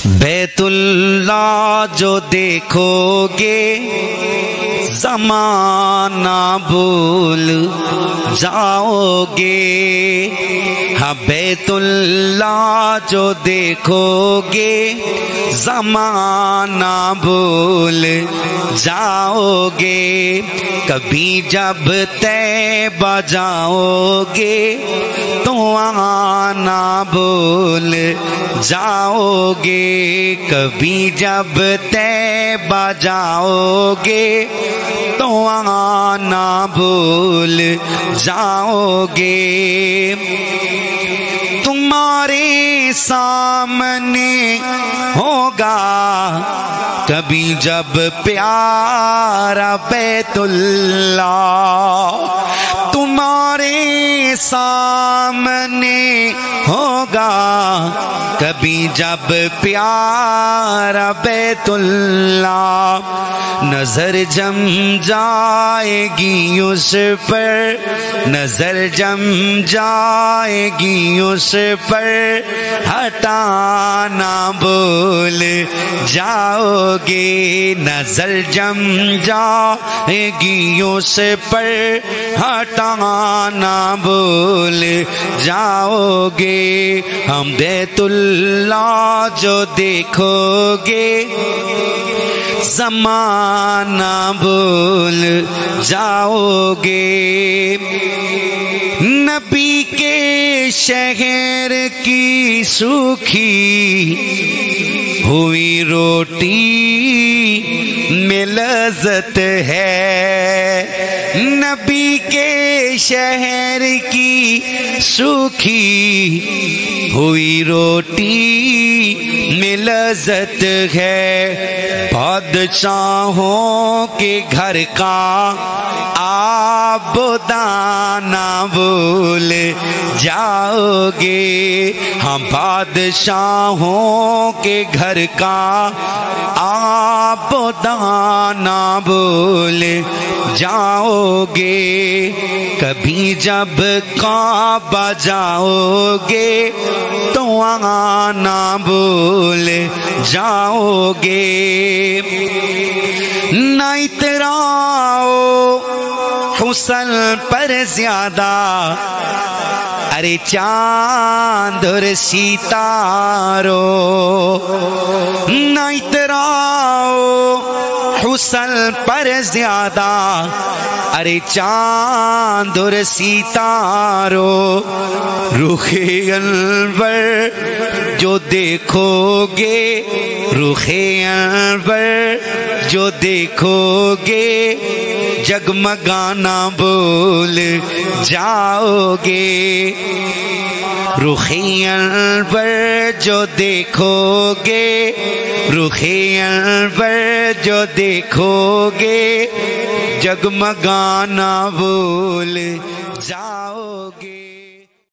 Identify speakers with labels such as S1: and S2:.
S1: بیت اللہ جو دیکھو گے زمانہ بھول جاؤ گے، ہاں بیت اللہ جو دیکھو گے زمانہ بھول جاؤ گے، کبھی جب طیبہ جاؤ گے تو آنا بھول جاؤ گے، کبھی جب طیبہ جاؤ گے تو آنا بھول جاؤ گے۔ تمہارے سامنے ہوگا کبھی جب پیارا بیت اللہ، تمہارے سامنے ہوگا کبھی جب پیارا بیت اللہ، نظر جم جائے گی اس پر، نظر جم جائے گی اس پر، ہٹانا بھول جاؤ گے، نظر جم جائے گی اس پر، ہٹانا بھول جاؤ گے۔ ہم بیت اللہ جو دیکھو گے زمانہ بھول جاؤ گے، نبی کے شہر کی سوکھی ہوئی روٹی میں لذت ہے، نبی کے شہر کی سوکھی ہوئی روٹی میں لذت ہے، بادشاہوں کے گھر کا آب و دانہ بھول جاؤ گے، ہم بادشاہوں کے گھر کا آب و دانہ بھول جاؤ گے، کبھی جب کعبہ جاؤ گے تو آنا بھول جاؤ گے، نہ اتراؤ حسن پر زیادہ، ارے چاند اور ستاروں، نہ اتراؤ حسن پر زیادہ، ارے چاند اور ستاروں، رخ انور جو دیکھو گے، رخ انور جو دیکھو گے جگمگانا بھول جاؤ گے، رخ انور جو دیکھو گے، رخ انور جو دیکھو گے جگمگانا بھول جاؤ گے۔